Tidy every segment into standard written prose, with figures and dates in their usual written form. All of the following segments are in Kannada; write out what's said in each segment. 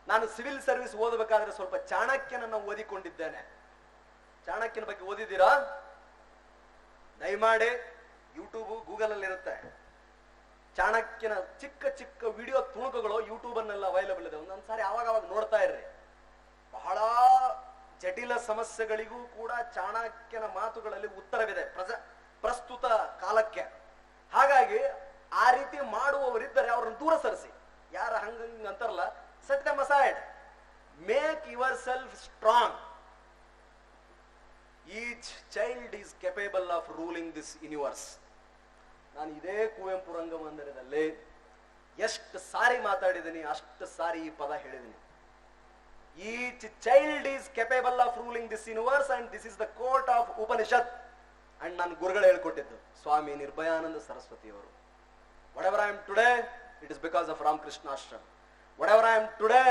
ನಾನು ಸಿವಿಲ್ ಸರ್ವಿಸ್ ಓದಬೇಕಾದ್ರೆ ಸ್ವಲ್ಪ ಚಾಣಕ್ಯನನ್ನ ಓದಿಕೊಂಡಿದ್ದೇನೆ. ಚಾಣಕ್ಯನ ಬಗ್ಗೆ ಓದಿದ್ದೀರಾ? ದಯಮಾಡಿ ಯೂಟ್ಯೂಬ್ ಗೂಗಲ್ ಅಲ್ಲಿ ಇರುತ್ತೆ. ಚಾಣಕ್ಯನ ಚಿಕ್ಕ ಚಿಕ್ಕ ವಿಡಿಯೋ ತುಣುಕುಗಳು ಯೂಟ್ಯೂಬ್ ಅನ್ನೆಲ್ಲ ಅವೈಲಬಲ್ ಇದೆ. ಒಂದೊಂದ್ಸಾರಿ ಅವಾಗ ನೋಡ್ತಾ ಇರ್ರಿ. ಬಹಳ ಜಟಿಲ ಸಮಸ್ಯೆಗಳಿಗೂ ಕೂಡ ಚಾಣಕ್ಯನ ಮಾತುಗಳಲ್ಲಿ ಉತ್ತರವಿದೆ ಪ್ರಸ್ತುತ ಕಾಲಕ್ಕೆ. ಹಾಗಾಗಿ ಆ ರೀತಿ ಮಾಡುವವರಿದ್ದರೆ ಅವ್ರನ್ನ ದೂರ ಸರಿಸಿ. ಯಾರ ಹಂಗ ಅಂತಾರಲ್ಲ, set them aside. Make your self strong. Each child is capable of ruling this universe. ನಾನು ಇದೇ ಕುವೆಂಪು ರಂಗಮಂದಿರದಲ್ಲಿ ಎಷ್ಟು ಸಾರಿ ಮಾತಾಡಿದ್ದೀನಿ, ಅಷ್ಟು ಸಾರಿ ಈ ಪದ ಹೇಳಿದ್ದೀನಿ. Each child is capable of ruling this universe and this is the court of Upanishad. And ನನ್ನ ಗುರುಗಳು ಹೇಳ್ಕೊಟ್ಟಿದ್ದು ಸ್ವಾಮಿ Nirbhayananda ಸರಸ್ವತಿಯವರು. whatever I am today, it is because of Ramakrishna Ashram. whatever I am today,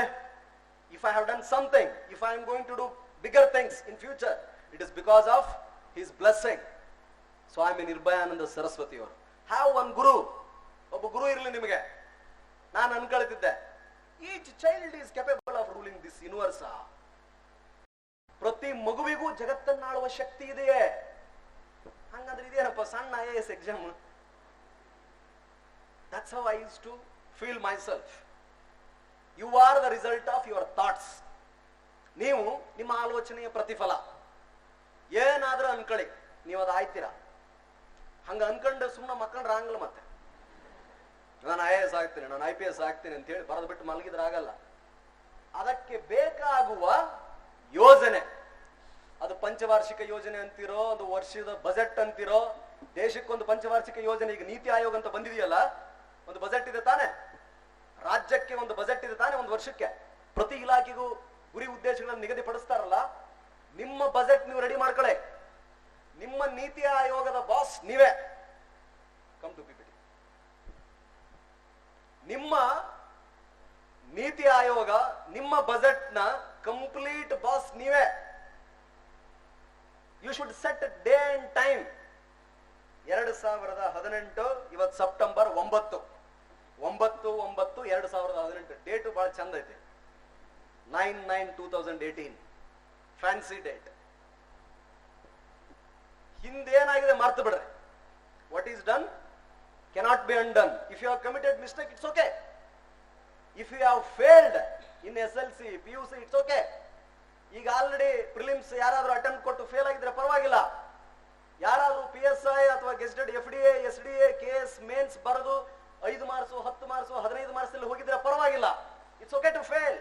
if I have done something, if I am going to do bigger things in future, it is because of his blessing. Swami Nirbhayananda ಸರಸ್ವತಿಯವರು. Have one guru. ಒಬ್ಬ ಗುರು ಇರಲಿ ನಿಮಗೆ. ನಾನು ಅನ್ಕೊಳ್ತಿದ್ದೆ, each child is capable of ruling this universe. ಪ್ರತಿ ಮಗುವಿಗೂ ಜಗತ್ತನ್ನಾಳುವ ಶಕ್ತಿ ಇದೆಯೇ. ಹಂಗಂದ್ರೆ ಇದೇನಪ್ಪ ಸಣ್ಣ IAS exam. That's how I used to feel myself. You are the result of your thoughts. ನೀವು ನಿಮ್ಮ ಆಲೋಚನೆಯ ಪ್ರತಿಫಲ. ಏನಾದ್ರೂ ಅನ್ಕೊಳ್ಳಿ, ನೀವು ಅದು ಆಯ್ತೀರಾ. ಹಂಗ ಅನ್ಕೊಂಡು ಸುಮ್ಮನೆ ಮಕ್ಕಂಡ್ರೆ ಆಗಲ್ಲ. ಮತ್ತೆ ನಾನು IAS ಆಗ್ತೀನಿ, ನಾನು IPS ಆಗ್ತೀನಿ ಅಂತ ಹೇಳಿ ಬರೆದು ಬಿಟ್ಟು ಮಲಗಿದ್ರೆ ಆಗಲ್ಲ. ಅದಕ್ಕೆ ಬೇಕಾಗುವ ಯೋಜನೆ, ಅದು ಪಂಚವಾರ್ಷಿಕ ಯೋಜನೆ ಅಂತಿರೋ, ಒಂದು ವರ್ಷದ ಬಜೆಟ್ ಅಂತಿರೋ, ದೇಶಕ್ಕೊಂದು ಪಂಚವಾರ್ಷಿಕ ಯೋಜನೆ. ಈಗ ನೀತಿ ಆಯೋಗ ಅಂತ ಬಂದಿದೆಯಲ್ಲ, ಒಂದು ಬಜೆಟ್ ಇದೆ ತಾನೆ, ರಾಜ್ಯಕ್ಕೆ ಒಂದು ಬಜೆಟ್ ಇದೆ ತಾನೆ, ಒಂದು ವರ್ಷಕ್ಕೆ. ಪ್ರತಿ ಇಲಾಖೆಗೂ ಗುರಿ ಉದ್ದೇಶಗಳನ್ನು ನಿಗದಿಪಡಿಸ್ತಾರಲ್ಲ. ನಿಮ್ಮ ಬಜೆಟ್ ನೀವು ರೆಡಿ ಮಾಡ್ಕೊಳ್ಳಿ. ನಿಮ್ಮ ನೀತಿ ಆಯೋಗದ ಬಾಸ್ ನೀವೇ. Come to PPT. ನಿಮ್ಮ ನೀತಿ ಆಯೋಗ, ನಿಮ್ಮ ಬಜೆಟ್ ನ ಕಂಪ್ಲೀಟ್ ಬಾಸ್ ನೀವೇ. You should set day and time. 2018, ಇವತ್ತು ಸೆಪ್ಟೆಂಬರ್ 9/9/2018. ಡೇಟು ಬಹಳ ಚಂದ ಐತೆ. 9/9/2018 ಫ್ಯಾನ್ಸಿ ಡೇಟ್. ಹಿಂದೇನಾಗಿದೆ ಮರ್ತು ಬಿಡ್ರಿ. What is done cannot be undone. If you have committed mistake, it's okay. If you have failed in SLC, PUC, it's okay. ಈಗ ಆಲ್ರೆಡಿ ಪ್ರಿಲಿಮ್ಸ್ ಯಾರಾದ್ರೂ ಅಟೆಂಪ್ಟ್ ಕೊಟ್ಟು ಫೇಲ್ ಆಗಿದ್ರೆ ಪರವಾಗಿಲ್ಲ. ಯಾರಾದ್ರೂ PSI ಅಥವಾ gazetted FDA, SDA, KS mains ಬರೆದು 5 ಮಾರ್ಕ್ಸ್, 10 ಮಾರ್ಕ್ಸ್, 15 ಮಾರ್ಕ್ಸ್ ಅಲ್ಲಿ ಹೋಗಿದ್ರೆ ಪರವಾಗಿಲ್ಲ. It's okay to fail.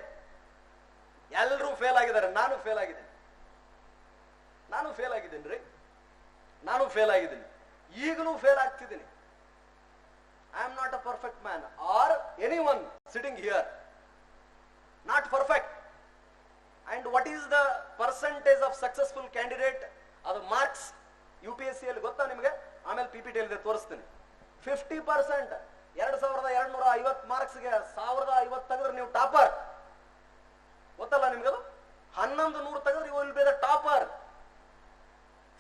ಎಲ್ಲರೂ ಫೇಲ್ ಆಗಿದ್ದಾರೆ. ನಾನು ಫೇಲ್ ಆಗಿದ್ದೀನಿ ರೀ. ನಾನು ಫೇಲ್ ಆಗಿದ್ದೀನಿ. ಈಗಲೂ ಫೇಲ್ ಆಗ್ತಿದ್ದೀನಿ. I am not a perfect man or anyone sitting here. Not perfect. And what is the percentage of successful candidate? ಅದು ಮಾರ್ಕ್ಸ್ UPSC ಅಲ್ಲಿ ಗೊತ್ತಾ ನಿಮಗೆ? ಆಮೇಲೆ PPT ಅಲ್ಲಿ ತೋರಿಸ್ತೀನಿ. 50%. 2250 ಮಾರ್ಕ್ಸ್ಗೆ 1050 ತೆಗೆದ್ರೆ ನೀವು ಟಾಪರ್. ಗೊತ್ತಲ್ಲ ನಿಮ್ಗದು? 1100 ತೆಗೆದ್ರೆ you will be the topper.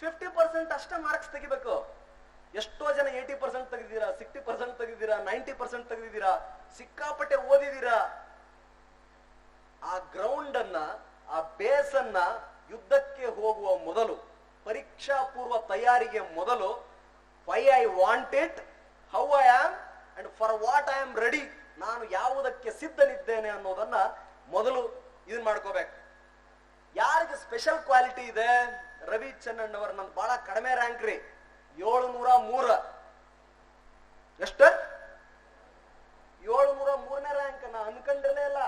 50% ಅಷ್ಟೇ ಮಾರ್ಕ್ಸ್ ತೆಗಿಬೇಕು. ಎಷ್ಟೋ ಜನ 80% ತೆಗೆದಿದ್ದೀರಾ, 60% ತೆಗೆದಿದ್ದೀರಾ, 90% ತೆಗೆದಿದ್ದೀರಾ, ಸಿಕ್ಕಾಪಟ್ಟೆ ಓದಿದ್ದೀರಾ. ಆ ಗ್ರೌಂಡ್ ಅನ್ನ, ಆ ಬೇಸ್ ಅನ್ನ ಯುದ್ಧಕ್ಕೆ ಹೋಗುವ ಮೊದಲು, ಪರೀಕ್ಷಾ ಪೂರ್ವ ತಯಾರಿಗೆ ಮೊದಲು, why I want it, how I am and for what I am ready, ನಾನು ಯಾವುದಕ್ಕೆ ಸಿದ್ಧನಿದ್ದೇನೆ ಅನ್ನೋದನ್ನ ಮೊದಲು ಇದನ್ ಮಾಡ್ಕೋಬೇಕು. ಯಾರಿಗೆ ಸ್ಪೆಷಲ್ ಕ್ವಾಲಿಟಿ ಇದೆ? ರವಿ ಚನ್ನಣ್ಣ ಅವರು. ನಂದು ಬಹಳ ಕಡಿಮೆ ರ್ಯಾಂಕ್ ರೀ, 703. ಎಷ್ಟು? 703ನೇ ರ್ಯಾಂಕ್. ನಾ ಅನ್ಕೊಂಡಿರಲೇ ಇಲ್ಲ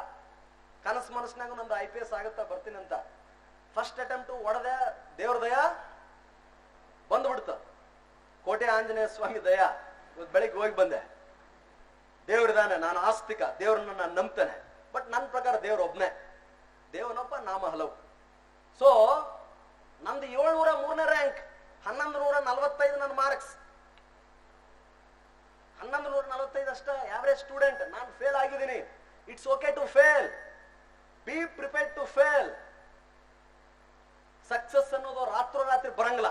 ಕನಸು ಮನಸ್ಸಿನಾಗ ನಂದು IPS ಆಗುತ್ತಾ ಬರ್ತೀನಿ ಅಂತ. ಫಸ್ಟ್ ಅಟೆಂಪ್ಟ್ ಹೊಡೆದೆ, ದೇವ್ರ ದಯ ಬಂದ್ಬಿಡ್ತು. ಕೋಟೆ ಆಂಜನೇಯ ಸ್ವಾಮಿ ದಯ. ಇವತ್ತು ಬೆಳಿಗ್ಗೆ ಹೋಗಿ ಬಂದೆ. ದೇವ್ರಿದಾನೆ, ನಾನು ಆಸ್ತಿಕ, ದೇವ್ರನ್ನ ನಾನು ನಂಬ್ತೇನೆ. ಬಟ್ ನನ್ನ ಪ್ರಕಾರ ದೇವ್ರ ಒಬ್ನೇ. ದೇವನೊಬ್ಬ, ನಾಮ ಹಲವು. ಸೊ ನಂದು 703ನೇ ರ್ಯಾಂಕ್, 1145 ನನ್ನ ಮಾರ್ಕ್ಸ್. 1145 ಅಷ್ಟ ಆವರೇಜ್ ಸ್ಟೂಡೆಂಟ್. ನಾನು ಫೇಲ್ ಆಗಿದ್ದೀನಿ. It's okay to fail. Be prepared to fail. Success ಅನ್ನೋದು ರಾತ್ರೋರಾತ್ರಿ ಬರಂಗಿಲ್ಲ.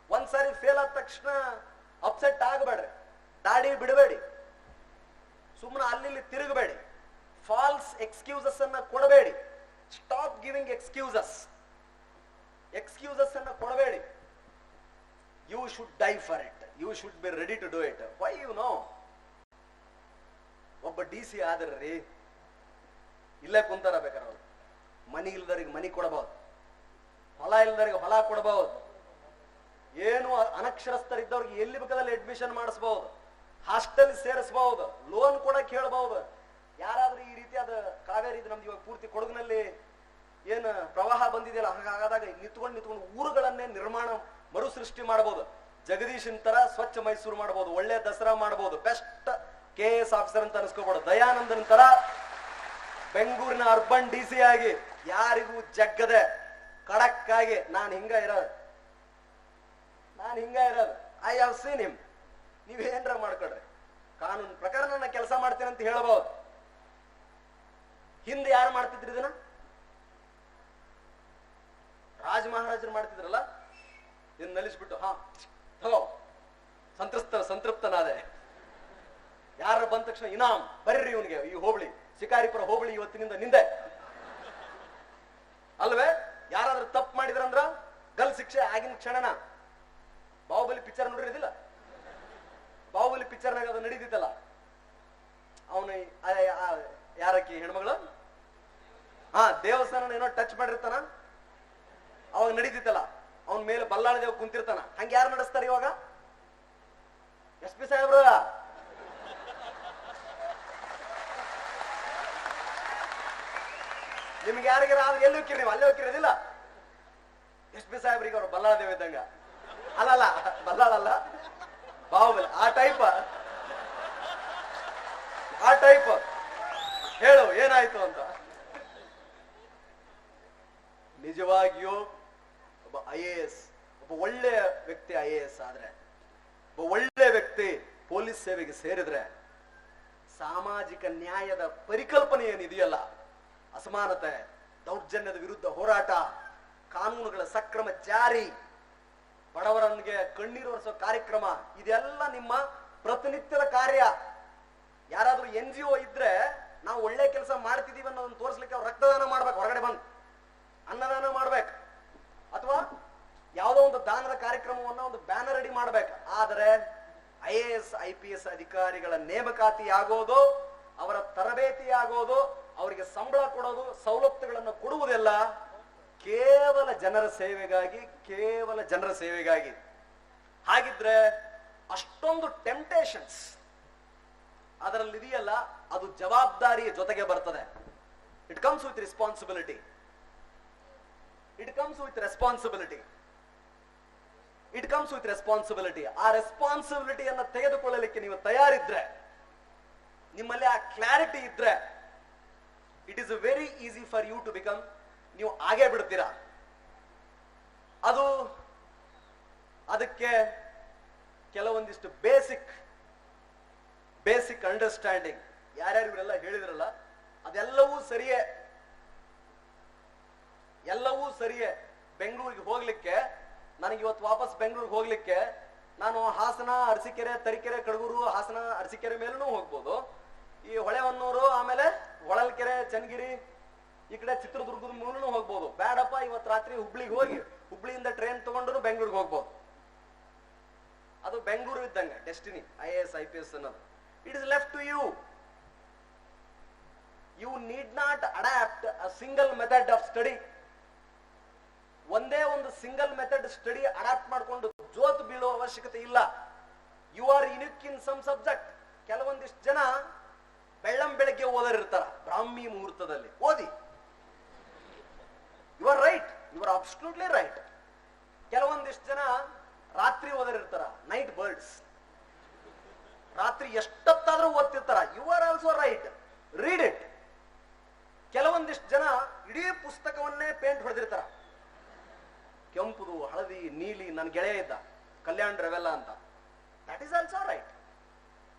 ಒಂದ್ಸಾರಿ ಫೇಲ್ ಆದ ತಕ್ಷಣ ಅಪ್ಸೆಟ್ ಆಗಬೇಡ್ರಿ, ದಾಡಿ ಬಿಡಬೇಡಿ, ಸುಮ್ಮನೆ ಅಲ್ಲಿ ತಿರುಗಬೇಡಿ. ಫಾಲ್ಸ್ ಎಕ್ಸ್ಕ್ಯೂಸಸ್ ಅನ್ನ ಕೊಡಬೇಡಿ. ಸ್ಟಾಪ್ ಗಿವಿಂಗ್ ಎಕ್ಸ್ಕ್ಯೂಸಸ್ ಅನ್ನ ಕೊಡಬೇಡಿ. You should die for it, you should be ready to do it. Why you know, ಒಬ್ಬ DC ಆದ್ರಿ ಇಲ್ಲೇ ಕುಂತಾರ, ಬೇಕಾರೆ ಅವ್ರು ಮನಿ ಇಲ್ದರಿಗೆ ಮನಿ ಕೊಡಬಹುದು, ಹೊಲ ಇಲ್ದರಿಗೆ ಹೊಲ ಕೊಡಬಹುದು, ಏನು ಅನಕ್ಷರಸ್ಥರಿದ್ದವ್ರಿಗೆ ಎಲ್ಲಿ ಬೇಕಾದಲ್ಲಿ ಅಡ್ಮಿಷನ್ ಮಾಡಿಸಬಹುದು, ಹಾಸ್ಟೆಲ್ ಸೇರಿಸಬಹುದು, ಲೋನ್ ಕೂಡ ಕೇಳಬಹುದು. ಯಾರಾದ್ರೂ ಈ ರೀತಿಯಾದ ಕಾವೇರಿ, ಇದು ನಮ್ದು ಇವಾಗ ಪೂರ್ತಿ ಕೊಡಗಿನಲ್ಲಿ ಏನು ಪ್ರವಾಹ ಬಂದಿದೆಯಲ್ಲ, ಹಾಗಾದಾಗ ನಿಂತ್ಕೊಂಡು ಊರುಗಳನ್ನೇ ನಿರ್ಮಾಣ ಮರು ಸೃಷ್ಟಿ ಮಾಡಬಹುದು. ಜಗದೀಶನ್ ತರ ಸ್ವಚ್ಛ ಮೈಸೂರು ಮಾಡಬಹುದು, ಒಳ್ಳೆ ದಸರಾ ಮಾಡಬಹುದು, ಬೆಸ್ಟ್ KS ಆಫೀಸರ್ ಅಂತ ಅನ್ಸ್ಕೋಬಹುದು. ದಯಾನಂದನ್ ತರ ಬೆಂಗಳೂರಿನ ಅರ್ಬನ್ DC ಆಗಿ ಯಾರಿಗೂ ಜಗ್ಗದೆ ಖಡಕ್ ಆಗಿ ನಾನು ಹಿಂಗ ಇರೋದು, ಐ ಹ್ಯಾವ್ ಸೀನ್ ಹಿಮ್. ನೀವೇನ್ರ ಮಾಡ್ಕೊಡ್ರಿ, ಕಾನೂನು ಪ್ರಕಾರ ನನ್ನ ಕೆಲಸ ಮಾಡ್ತೀನಿ ಅಂತ ಹೇಳಬಹುದು. ಹಿಂದೆ ಯಾರು ಮಾಡ್ತಿದ್ರಿ ಇದನ್ನ? ರಾಜ ಮಹಾರಾಜರು ಮಾಡ್ತಿದ್ರಲ್ಲ, ಇದನ್ನ ನಲಿಸ್ಬಿಟ್ಟು ಹಾ ತಗೋ ಸಂತೃಪ್ತನಾದೆ. ಯಾರ ಬಂದ ತಕ್ಷಣ ಇನಾಮ್ ಬರ್ರಿ ಇವನಿಗೆ, ಈ ಹೋಬಳಿ ಶಿಕಾರಿಪುರ ಹೋಬಳಿ ಇವತ್ತಿನಿಂದ ನಿಂದೆ ಅಲ್ವೇ? ಯಾರಾದ್ರೂ ತಪ್ಪು ಮಾಡಿದ್ರಂದ್ರ ಗಲ್ ಶಿಕ್ಷೆ ಆಗಿನ ಕ್ಷಣನ. ಬಾಹುಬಲಿ ಪಿಕ್ಚರ್ ನೋಡಿರೋದಿಲ್ಲ? ಬಾಹುಬಲಿ ಪಿಕ್ಚರ್ನಾಗ ಅದು ನಡೀತಿತ್ತಲ್ಲ, ಅವನು ಯಾರಕ್ಕಿ ಹೆಣ್ಮಗಳು ದೇವಸ್ಥಾನ ಏನೋ ಟಚ್ ಮಾಡಿರ್ತಾನ, ಅವಾಗ ನಡೀತಿತ್ತಲ್ಲ, ಅವನ ಮೇಲೆ ಬಲ್ಲಾಳ ದೇವ್ ಕುಂತಿರ್ತಾನ. ಹಂಗ ಯಾರು ನಡೆಸ್ತಾರ ಇವಾಗ? SP ಸಾಹೇಬ್ರ. ನಿಮ್ಗೆ ಯಾರಿಗಾರ ಆದ್ರೆ ಎಲ್ಲಿ ಹೋಗ್ತೀರಿ ನೀವು? ಅಲ್ಲೇ ಹೋಗ್ತಿರೋದಿಲ್ಲ. SP ಸಾಹೇಬ್ರಿಗೆ ಅವ್ರು ಬಲ್ಲಾಳ ದೇವ್ ಇದ್ದಂಗ. ಅಲ್ಲಲ್ಲ, ಬಲ್ಲಾಳ ಅಲ್ಲ, ಬಾಹುಬಲಿ ಆ ಟೈಪ್ ಹೇಳು ಏನಾಯ್ತು ಅಂತ. ನಿಜವಾಗಿಯೂ ಒಬ್ಬ IAS, ಒಬ್ಬ ಒಳ್ಳೆಯ ವ್ಯಕ್ತಿ IAS ಆದ್ರೆ, ಒಬ್ಬ ಒಳ್ಳೆ ವ್ಯಕ್ತಿ ಪೊಲೀಸ್ ಸೇವೆಗೆ ಸೇರಿದ್ರೆ ಸಾಮಾಜಿಕ ನ್ಯಾಯದ ಪರಿಕಲ್ಪನೆ ಏನಿದೆಯಲ್ಲ, ಅಸಮಾನತೆ, ದೌರ್ಜನ್ಯದ ವಿರುದ್ಧ ಹೋರಾಟ, ಕಾನೂನುಗಳ ಸಕ್ರಮ ಜಾರಿ, ಬಡವರನ್ಗೆ ಕಣ್ಣೀರು ಒರೆಸೋ ಕಾರ್ಯಕ್ರಮ, ಇದೆಲ್ಲ ನಿಮ್ಮ ಪ್ರತಿನಿತ್ಯದ ಕಾರ್ಯ. ಯಾರಾದ್ರೂ NGO ಇದ್ರೆ ನಾವು ಒಳ್ಳೆ ಕೆಲಸ ಮಾಡ್ತಿದೀವಿ ಅನ್ನೋದನ್ನ ತೋರಿಸ್ಲಿಕ್ಕೆ ಅವ್ರು ರಕ್ತದಾನ ಮಾಡ್ಬೇಕು, ಹೊರಗಡೆ ಬಂದು ಅನ್ನದಾನ ಮಾಡ್ಬೇಕು, ಅಥವಾ ಯಾವುದೋ ಒಂದು ದಾನದ ಕಾರ್ಯಕ್ರಮವನ್ನ ಒಂದು ಬ್ಯಾನರ್ ರೆಡಿ ಮಾಡ್ಬೇಕು. ಆದರೆ IAS IPS ಅಧಿಕಾರಿಗಳ ನೇಮಕಾತಿ ಆಗೋದು, ಅವರ ತರಬೇತಿ ಆಗೋದು, ಅವರಿಗೆ ಸಂಬಳ ಕೊಡೋದು, ಸವಲತ್ತುಗಳನ್ನು ಕೊಡುವುದೆಲ್ಲ ಕೇವಲ ಜನರ ಸೇವೆಗಾಗಿ. ಹಾಗಿದ್ರೆ ಅಷ್ಟೊಂದು ಟೆಂಪ್ಟೇಷನ್ಸ್ ಅದರಲ್ಲಿ ಇದೆಯಲ್ಲ, ಅದು ಜವಾಬ್ದಾರಿಯ ಜೊತೆಗೆ ಬರ್ತದೆ. It comes with responsibility. ಆ ರೆಸ್ಪಾನ್ಸಿಬಿಲಿಟಿಯನ್ನು ತೆಗೆದುಕೊಳ್ಳಲಿಕ್ಕೆ ನೀವು ತಯಾರಿದ್ರೆ, ನಿಮ್ಮಲ್ಲಿ ಆ ಕ್ಲಾರಿಟಿ ಇದ್ರೆ, it is very easy for you to become, ನೀವು ಆಗೇ ಬಿಡ್ತೀರಾ. ಅದಕ್ಕೆ ಕೆಲವೊಂದಿಷ್ಟು ಬೇಸಿಕ್ ಅಂಡರ್ಸ್ಟ್ಯಾಂಡಿಂಗ್ ಯಾರ್ಯಾರು ಇವರೆಲ್ಲ ಹೇಳಿದ್ರಲ್ಲ, ಅದೆಲ್ಲವೂ ಸರಿಯೇ. ಬೆಂಗಳೂರಿಗೆ ಹೋಗ್ಲಿಕ್ಕೆ, ನನಗೆ ಇವತ್ತು ವಾಪಸ್ ಬೆಂಗಳೂರಿಗೆ ಹೋಗ್ಲಿಕ್ಕೆ ನಾನು ಹಾಸನ, ಅರಸೀಕೆರೆ, ತರೀಕೆರೆ, ಕಡಗೂರು, ಹಾಸನ, ಅರಸೀಕೆರೆ ಮೇಲೂ ಹೋಗ್ಬೋದು. ಈ ಹೊಳೆಹೊನ್ನೂರು, ಆಮೇಲೆ ಹೊಳಲ್ಕೆರೆ, ಚನ್ನಗಿರಿ, ಈ ಕಡೆ ಚಿತ್ರದುರ್ಗದ ಮೂಲೂ ಹೋಗ್ಬೋದು. ಬೇಡಪ್ಪ ಇವತ್ತು ರಾತ್ರಿ ಹುಬ್ಳಿಗೆ ಹೋಗಿ ಹುಬ್ಳಿಯಿಂದ ಟ್ರೈನ್ ತಗೊಂಡ್ರು ಬೆಂಗಳೂರಿಗೆ ಹೋಗ್ಬೋದು. ಅದು ಬೆಂಗಳೂರು ಇದ್ದಂಗೆ ಡೆಸ್ಟಿನಿ IAS IPS ಅನ್ನೋದು. It is left to you. You need not adopt a single method of study. ಒಂದೇ ಒಂದು ಸಿಂಗಲ್ ಮೆಥಡ್ ಸ್ಟಡಿ ಅಡಾಪ್ಟ್ ಮಾಡಿಕೊಂಡು ಜೋತ್ ಬೀಳೋ ಅವಶ್ಯಕತೆ ಇಲ್ಲ. You are unique in some subject. ಕೆಲವೊಂದಿಷ್ಟು ಜನ ಬೆಳಗ್ಗೆ ಓದರಿರ್ತಾರ, ಬ್ರಾಹ್ಮಿ ಮುಹೂರ್ತದಲ್ಲಿ ಓದಿ. You are right, you are absolutely right. ಕೆಲವೊಂದಿಷ್ಟು ಜನ ರಾತ್ರಿ ಓದರಿರ್ತಾರ, ನೈಟ್ ಬರ್ಡ್ಸ್, ರಾತ್ರಿ ಎಷ್ಟೊತ್ತಾದ್ರೂ ಓದ್ತಿರ್ತಾರ. You are also right, read it. ಕೆಲವೊಂದಿಷ್ಟು ಜನ ಇಡೀ ಪುಸ್ತಕವನ್ನೇ ಪೇಂಟ್ ಹೊಡೆದಿರ್ತಾರ, ಕೆಂಪುದು, ಹಳದಿ, ನೀಲಿ. ನನ್ನ ಗೆಳೆಯ ಇದ್ದ ಕಲ್ಯಾಣ್ ರವೆಲ್ಲ ಅಂತ, ದಟ್ ಈಸ್ ಆಲ್ಸೋ ರೈಟ್.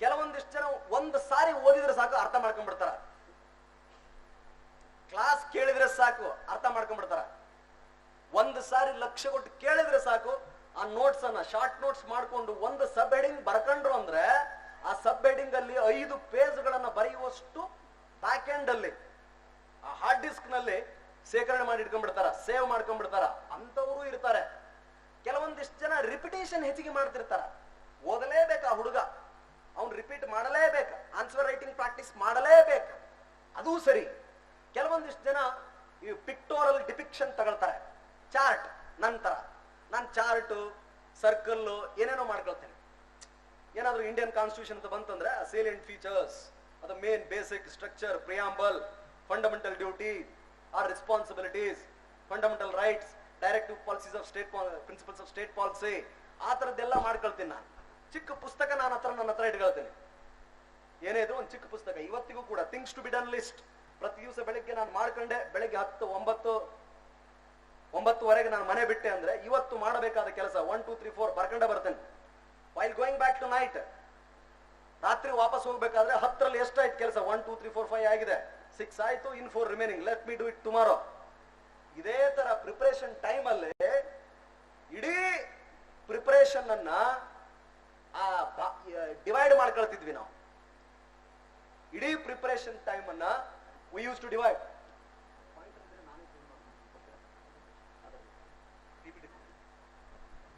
ಕೆಲವೊಂದಿಷ್ಟು ಜನ ಒಂದು ಸಾರಿ ಓದಿದ್ರೆ ಸಾಕು ಅರ್ಥ ಮಾಡ್ಕೊಂಡ್ಬಿಡ್ತಾರ, ಕ್ಲಾಸ್ ಕೇಳಿದ್ರೆ ಸಾಕು ಅರ್ಥ ಮಾಡ್ಕೊಂಡ್ಬಿಡ್ತಾರ. ಒಂದು ಸಾರಿ ಲಕ್ಷ್ಯ ಕೊಟ್ಟು ಕೇಳಿದ್ರೆ ಸಾಕು, ಆ ನೋಟ್ಸ್ ಅನ್ನ ಶಾರ್ಟ್ ನೋಟ್ಸ್ ಮಾಡ್ಕೊಂಡು ಒಂದು ಸಬ್ ಹೆಡಿಂಗ್ ಬರ್ಕೊಂಡ್ರು ಅಂದ್ರೆ ಆ ಸಬ್ ಹೆಡಿಂಗ್ ಅಲ್ಲಿ 5 ಪೇಜ್ಗಳನ್ನ ಬರೆಯುವಷ್ಟು ಬ್ಯಾಕ್ ಎಂಡ್ ಅಲ್ಲಿ ಆ ಹಾರ್ಡ್ ಡಿಸ್ಕ್ ನಲ್ಲಿ ಶೇಖರಣೆ ಮಾಡಿ ಇಟ್ಕೊಂಡ್ಬಿಡ್ತಾರ, ಸೇವ್ ಮಾಡ್ಕೊಂಡ್ಬಿಡ್ತಾರ. ಅಂತವರು ಇರ್ತಾರೆ. ಕೆಲವೊಂದಿಷ್ಟು ಜನ ರಿಪಿಟೇಷನ್ ಹೆಚ್ಚಿಗೆ ಮಾಡ್ತಿರ್ತಾರ. ಓದಲೇಬೇಕು ಆ ಹುಡುಗ, ಅವ್ನು ರಿಪೀಟ್ ಮಾಡಲೇಬೇಕು, ಆನ್ಸರ್ ರೈಟಿಂಗ್ ಪ್ರಾಕ್ಟೀಸ್ ಮಾಡಲೇಬೇಕು, ಅದು ಸರಿ. ಕೆಲವೊಂದಿಷ್ಟು ಜನ ಈ ಪಿಕ್ಟೋರಲ್ ಡಿಪಿಕ್ಷನ್ ತಗೊಳ್ತಾರೆ, ಚಾರ್ಟ್. ನಂತರ ನಾನು ಚಾರ್ಟ್, ಸರ್ಕಲ್ ಏನೇನೋ ಮಾಡ್ಕೊಳ್ತೇನೆ. ಏನಾದ್ರೂ ಇಂಡಿಯನ್ ಕಾನ್ಸ್ಟಿಟ್ಯೂಷನ್ ಅಂತ ಬಂತಂದ್ರೆ ಸೇಲಿಯಂಟ್ ಫೀಚರ್ಸ್, ಅದು main basic structure, preamble, fundamental duty or responsibilities, fundamental rights, directive policies of state, principles of state policy, ಆ ತರದ್ದೆಲ್ಲ ಮಾಡ್ಕೊಳ್ತೀನಿ ನಾನು. ಚಿಕ್ಕ ಪುಸ್ತಕ ನನ್ನ ಹತ್ರ ಇಟ್ಕೊಳ್ತೇನೆ. ಏನೇ ಇದ್ರು ಒಂದು ಚಿಕ್ಕ ಪುಸ್ತಕ. ಇವತ್ತಿಗೂ ಕೂಡ things to be done list ಪ್ರತಿ ದಿವಸ ಬೆಳಿಗ್ಗೆ ನಾನು ಮಾಡ್ಕೊಂಡೆ. ಬೆಳಿಗ್ಗೆ 9:30 ನಾನು ಮನೆ ಬಿಟ್ಟೆ ಅಂದ್ರೆ ಇವತ್ತು ಮಾಡಬೇಕಾದ ಕೆಲಸ 1 2 3 4 ಬರ್ಕೊಂಡೆ ಬರ್ತೇನೆ. While going back tonight, ರಾತ್ರಿ ವಾಪಸ್ ಹೋಗ್ಬೇಕಾದ್ರೆ 10ರಲ್ಲಿ ಎಷ್ಟಾಯ್ತು ಕೆಲಸ? 1 2 3 4 5 ಆಗಿದೆ, 6 ಆಯ್ತು, ಇನ್ 4 remaining, let me do it tomorrow. ಇದೇ ತರ ಪ್ರಿಪರೇಷನ್ ಟೈಮ್ ಅಲ್ಲಿ ಇಡೀ ಪ್ರಿಪರೇಷನ್ ಅನ್ನ ಡಿವೈಡ್ ಮಾಡ್ಕೊಳ್ತಿದ್ವಿ ನಾವು. ಇಡೀ ಪ್ರಿಪರೇಷನ್ ಟೈಮ್ ಅನ್ನ we used to divide.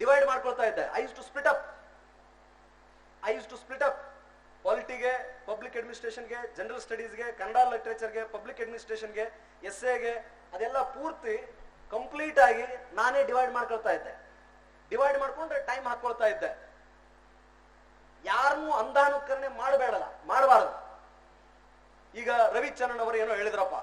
Divide ಮಾಡ್ಕೊಳ್ತಾ ಇದ್ದೆ. I use to split up ಪಾಲಿಟಿಗೆ, ಪಬ್ಲಿಕ್ ಅಡ್ಮಿನಿಸ್ಟ್ರೇಷನ್ಗೆ, ಜನರಲ್ ಸ್ಟಡೀಸ್ಗೆ, ಕನ್ನಡ ಲಿಟರೇಚರ್ಗೆ, ಪಬ್ಲಿಕ್ ಅಡ್ಮಿನಿಸ್ಟ್ರೇಷನ್ಗೆ, ಎಸ್ಎಗೆ, ಅದೆಲ್ಲ ಪೂರ್ತಿ ಕಂಪ್ಲೀಟ್ ಆಗಿ ನಾನೇ ಡಿವೈಡ್ ಮಾಡ್ಕೊಳ್ತಾ ಇದ್ದೆ. ಡಿವೈಡ್ ಮಾಡ್ಕೊಂಡ್ರೆ ಟೈಮ್ ಹಾಕೊಳ್ತಾ ಇದ್ದೆ. ಯಾರನ್ನೂ ಅಂಧಾನುಕರಣೆ ಮಾಡಬಾರದು. ಈಗ ರವಿಚಂದ್ರನ್ ಅವರು ಏನೋ ಹೇಳಿದ್ರಪ್ಪ,